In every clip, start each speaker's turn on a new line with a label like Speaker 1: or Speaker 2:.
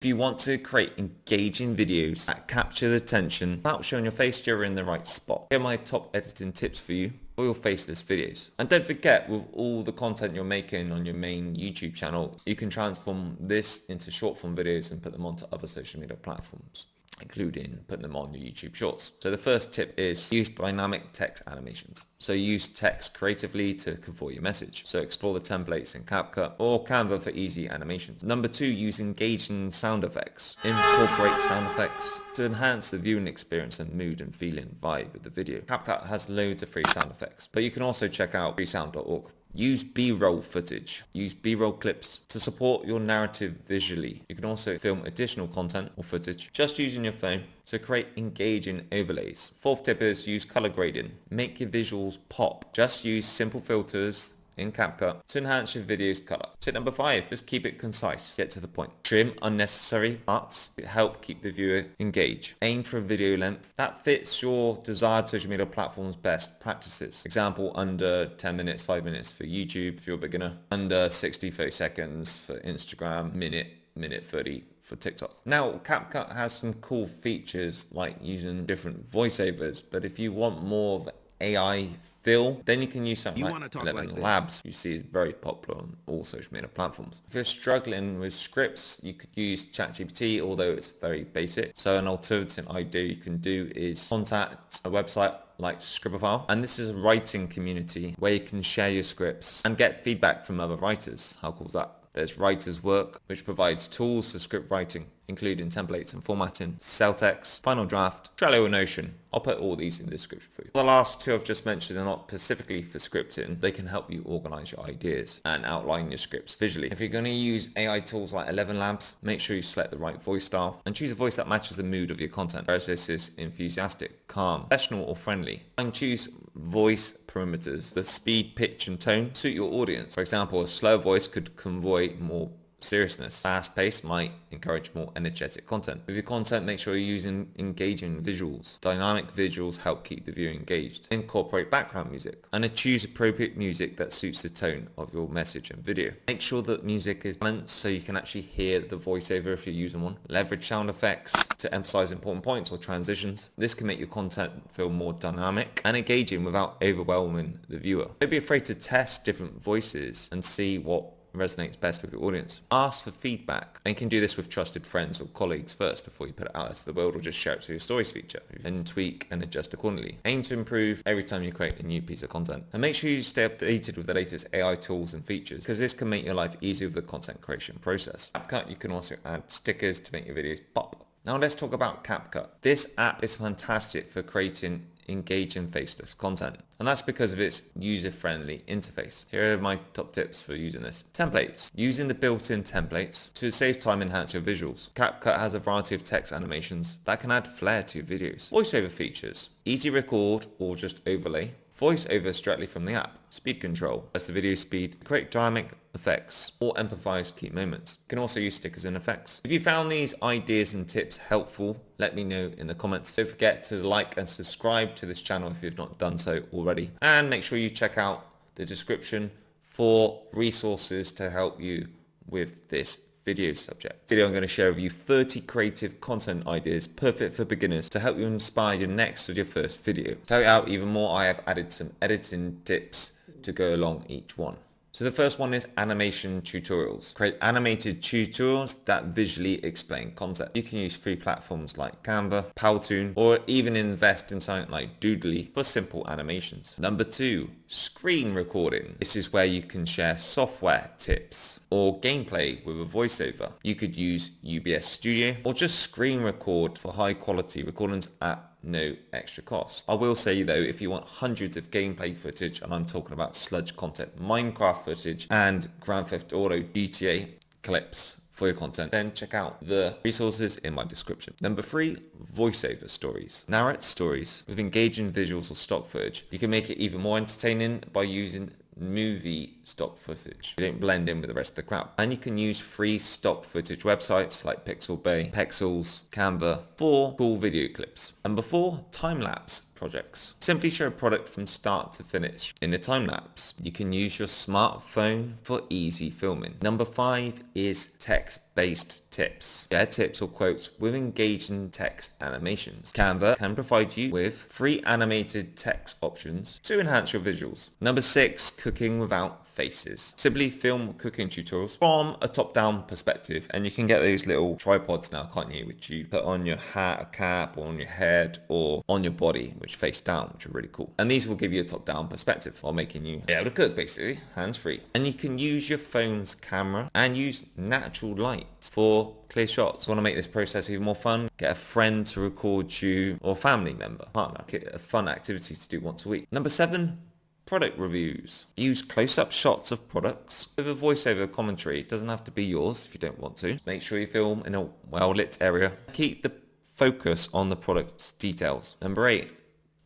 Speaker 1: If you want to create engaging videos that capture the attention without showing your face, you're in the right spot. Here are my top editing tips for you for your faceless videos. And don't forget, with all the content you're making on your main YouTube channel, you can transform this into short form videos and put them onto other social media platforms, including putting them on your YouTube Shorts. So the first tip is use dynamic text animations. So use text creatively to convey your message. So explore the templates in CapCut or Canva for easy animations. Number 2, use engaging sound effects. Incorporate sound effects to enhance the viewing experience and mood and feeling vibe of the video. CapCut has loads of free sound effects, but you can also check out freesound.org. Use B-roll footage. Use B-roll clips to support your narrative visually. You can also film additional content or footage just using your phone to create engaging overlays. Fourth tip is use color grading. Make your visuals pop. Just use simple filters in CapCut to enhance your video's color. Tip number 5, just keep it concise. Get to the point. Trim unnecessary parts to help keep the viewer engaged. Aim for a video length that fits your desired social media platform's best practices. Example, under 10 minutes, 5 minutes for YouTube if you're a beginner. Under 60, 30 seconds for Instagram. Minute 30 for TikTok. Now, CapCut has some cool features like using different voiceovers, but if you want more of AI feel, then you can use something like 11 Labs. You see it's very popular on all social media platforms. If you're struggling with scripts, you could use ChatGPT, although it's very basic. So an alternative idea you can do is contact a website like Scribify, and this is a writing community where you can share your scripts and get feedback from other writers. How cool is that? There's Writer's Work, which provides tools for script writing, including templates and formatting, Celtex, Final Draft, Trello and Notion. I'll put all these in the description for you. The last two I've just mentioned are not specifically for scripting. They can help you organize your ideas and outline your scripts visually. If you're going to use AI tools like 11 Labs, make sure you select the right voice style and choose a voice that matches the mood of your content. Process is enthusiastic, calm, professional or friendly. And choose voice parameters. The speed, pitch and tone suit your audience. For example, a slow voice could convey more seriousness. Fast pace might encourage more energetic content. With your content, make sure you're using engaging visuals. Dynamic visuals help keep the viewer engaged. Incorporate background music and choose appropriate music that suits the tone of your message and video. Make sure that music is balanced so you can actually hear the voiceover if you're using one. Leverage sound effects to emphasize important points or transitions. This can make your content feel more dynamic and engaging without overwhelming the viewer. Don't be afraid to test different voices and see what resonates best with your audience. Ask for feedback, and you can do this with trusted friends or colleagues first before you put it out into the world, or just share it to your stories feature and tweak and adjust accordingly. Aim to improve every time you create a new piece of content, and make sure you stay updated with the latest AI tools and features, because this can make your life easier with the content creation process. CapCut, you can also add stickers to make your videos pop. Now let's talk about CapCut. This app is fantastic for creating engaging faceless content, and that's because of its user-friendly interface. Here are my top tips for using this. Templates. Using the built-in templates to save time and enhance your visuals. CapCut has a variety of text animations that can add flair to your videos. Voiceover features. Easy record or just overlay. Voiceovers directly from the app. Speed control. That's the video speed. Create dynamic effects or emphasize key moments. You can also use stickers and effects. If you found these ideas and tips helpful, let me know in the comments. Don't forget to like and subscribe to this channel if you've not done so already. And make sure you check out the description for resources to help you with this video subject. Today I'm going to share with you 30 creative content ideas perfect for beginners to help you inspire your next or your first video. To help you out even more, I have added some editing tips to go along each one. So the first one is animation tutorials. Create animated tutorials that visually explain concept. You can use free platforms like Canva, Powtoon, or even invest in something like Doodly for simple animations. Number 2, screen recording. This is where you can share software tips or gameplay with a voiceover. You could use UBS Studio or just screen record for high quality recordings at no extra cost. I will say though, if you want hundreds of gameplay footage, and I'm talking about sludge content, Minecraft footage and Grand Theft Auto GTA clips for your content, then check out the resources in my description. Number 3, voiceover stories. Narrate stories with engaging visuals or stock footage. You can make it even more entertaining by using movie stock footage. You don't blend in with the rest of the crowd. And you can use free stock footage websites like Pixel Bay, Pexels, Canva for cool video clips. Number 4, time lapse. projects. Simply show a product from start to finish in a time lapse. You can use your smartphone for easy filming. Number 5 is text-based tips. Share tips or quotes with engaging text animations. Canva can provide you with free animated text options to enhance your visuals. Number 6, cooking without faces. Simply film cooking tutorials from a top-down perspective, and you can get those little tripods now, can't you, which you put on your hat, a cap, or on your head, or on your body, which face down, which are really cool. And these will give you a top-down perspective while making you able to cook, basically, hands-free. And you can use your phone's camera and use natural light for clear shots. Want to make this process even more fun? Get a friend to record you, or a family member, partner. Get a fun activity to do once a week. Number 7, product reviews. Use close-up shots of products with a voiceover commentary. It doesn't have to be yours if you don't want to. Make sure you film in a well-lit area. Keep the focus on the product's details. Number 8,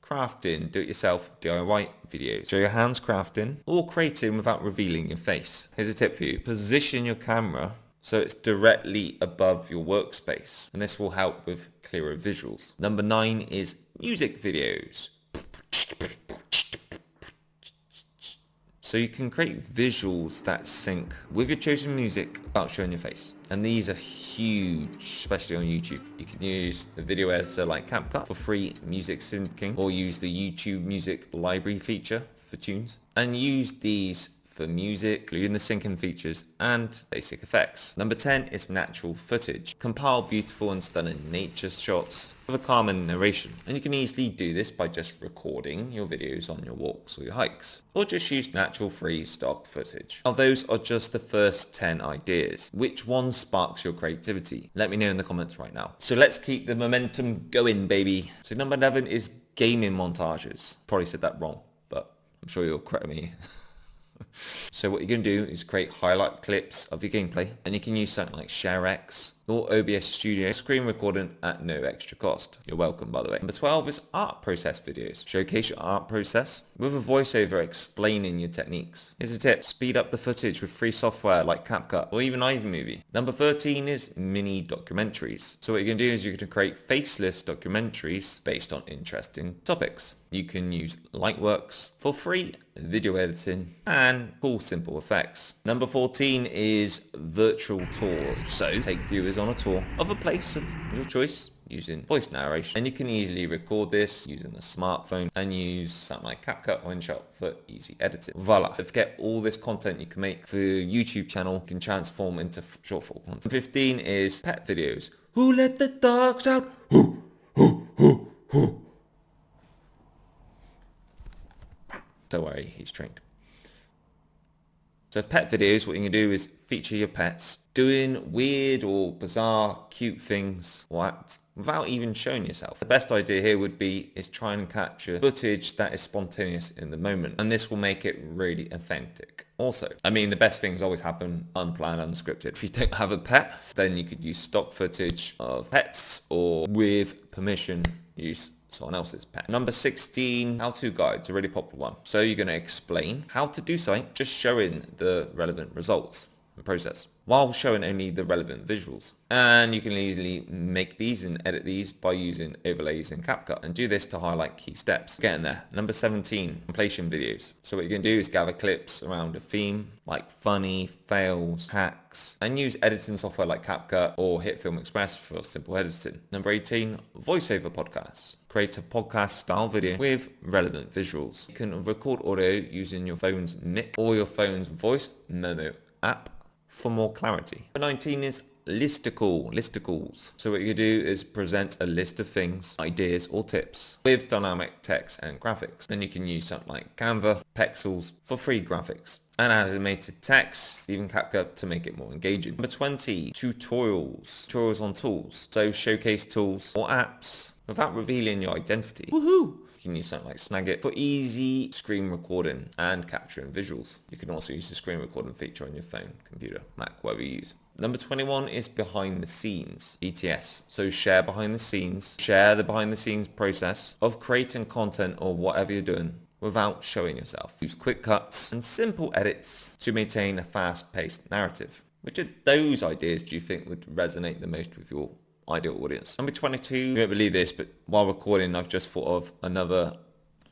Speaker 1: crafting, do-it-yourself, DIY videos. Show your hands crafting or creating without revealing your face. Here's a tip for you. Position your camera so it's directly above your workspace, and this will help with clearer visuals. Number 9 is music videos. So you can create visuals that sync with your chosen music without showing your face. And these are huge, especially on YouTube. You can use a video editor like CapCut for free music syncing, or use the YouTube Music Library feature for tunes. And use these for music, including the syncing features and basic effects. Number 10 is natural footage. Compile beautiful and stunning nature shots with a calming narration. And you can easily do this by just recording your videos on your walks or your hikes, or just use natural free stock footage. Now those are just the first 10 ideas. Which one sparks your creativity? Let me know in the comments right now. So let's keep the momentum going, baby. So number 11 is gaming montages. Probably said that wrong, but I'm sure you'll correct me. So what you're going to do is create highlight clips of your gameplay, and you can use something like ShareX or OBS Studio, screen recording at no extra cost. You're welcome, by the way. Number 12 is art process videos. Showcase your art process with a voiceover explaining your techniques. Here's a tip: speed up the footage with free software like CapCut or even iMovie. Number 13 is mini documentaries. So what you're going to do is you're going to create faceless documentaries based on interesting topics. You can use Lightworks for free video editing and cool simple effects. Number 14 is virtual tours. So take viewers on a tour of a place of your choice using voice narration, and you can easily record this using a smartphone and use something like CapCut or InShot for easy editing. Voila! Don't forget, all this content you can make for your YouTube channel can transform into short form content. 15 is pet videos. Who let the dogs out? Who? Don't worry, he's trained. So for pet videos, what you can do is feature your pets doing weird or bizarre, cute things without even showing yourself. The best idea here would be is try and capture footage that is spontaneous in the moment, and this will make it really authentic. Also, I mean, the best things always happen unplanned, unscripted. If you don't have a pet, then you could use stock footage of pets, or with permission, use someone else's pet. Number 16, how-to guides, a really popular one. So you're going to explain how to do something, just showing the relevant results and process, while showing only the relevant visuals. And you can easily make these and edit these by using overlays in CapCut, and do this to highlight key steps. Getting there. Number 17, compilation videos. So what you can do is gather clips around a theme, like funny, fails, hacks, and use editing software like CapCut or Hit Film Express for simple editing. Number 18, voiceover podcasts. Create a podcast style video with relevant visuals. You can record audio using your phone's mic or your phone's voice memo app for more clarity. Number 19 is listicles. So what you do is present a list of things, ideas or tips with dynamic text and graphics. Then you can use something like Canva, Pexels for free graphics, and animated text, even CapCut, to make it more engaging. Number 20, tutorials on tools. So showcase tools or apps without revealing your identity. Woohoo! You can use something like Snagit for easy screen recording and capturing visuals. You can also use the screen recording feature on your phone, computer, Mac, whatever you use. Number 21 is behind the scenes, BTS. So share behind the scenes. Share the behind the scenes process of creating content or whatever you're doing without showing yourself. Use quick cuts and simple edits to maintain a fast-paced narrative. Which of those ideas do you think would resonate the most with your ideal audience. Number 22, you won't believe this, but while recording, I've just thought of another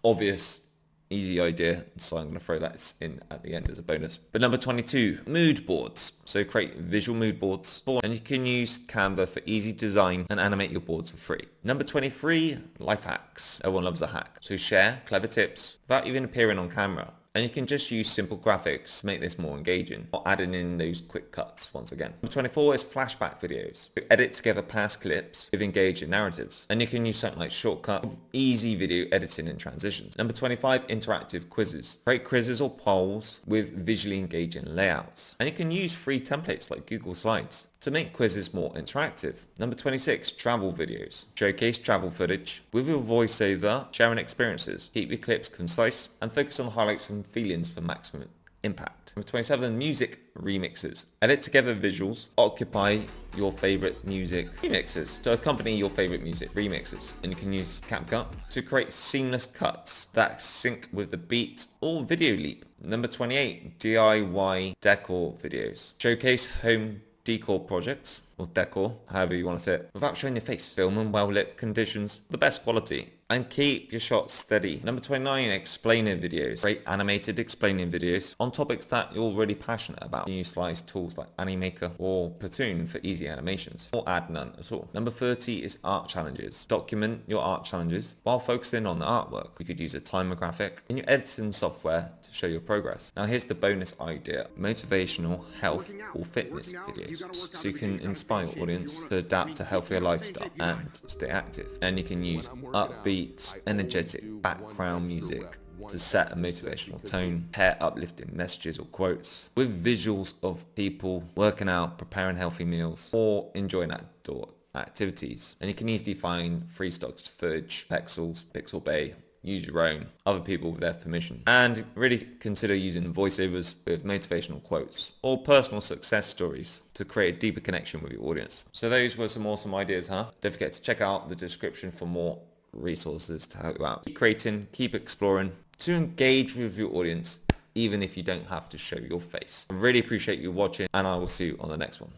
Speaker 1: obvious easy idea, so I'm going to throw that in at the end as a bonus. But number 22, mood boards. So create visual mood boards, and you can use Canva for easy design and animate your boards for free. Number 23, life hacks. Everyone loves a hack. So share clever tips without even appearing on camera. And you can just use simple graphics to make this more engaging, or adding in those quick cuts once again. Number 24 is flashback videos. So edit together past clips with engaging narratives. And you can use something like Shortcut, easy video editing and transitions. Number 25, interactive quizzes. Create quizzes or polls with visually engaging layouts. And you can use free templates like Google Slides to make quizzes more interactive. Number 26, travel videos. Showcase travel footage with your voiceover, sharing experiences. Keep your clips concise and focus on highlights and feelings for maximum impact. Number 27, music remixes. Edit together visuals, occupy your favorite music remixes. So accompany your favorite music remixes. And you can use CapCut to create seamless cuts that sync with the beat or video leap. Number 28, DIY decor videos. Showcase home decor projects, or decor, however you want to say it, without showing your face. Film in well-lit conditions, the best quality, and keep your shots steady. Number 29, explainer videos. Great animated explaining videos on topics that you're already passionate about. You utilize tools like Animaker or Platoon for easy animations, or add none at all. Number 30 is art challenges. Document your art challenges while focusing on the artwork. You could use a timer graphic in your editing software to show your progress. Now here's the bonus idea: motivational health or fitness videos. So you can inspire your audience to adapt to healthier lifestyle and stay active. And you can use upbeat, energetic background music to set a motivational tone, pair uplifting messages or quotes with visuals of people working out, preparing healthy meals, or enjoying outdoor activities. And you can easily find free stocks footage, Pixel Bay, use your own, other people with their permission. And really consider using voiceovers with motivational quotes or personal success stories to create a deeper connection with your audience. So those were some awesome ideas, huh? Don't forget to check out the description for more resources to help you out. Keep creating, keep exploring, to engage with your audience, even if you don't have to show your face. I really appreciate you watching, and I will see you on the next one.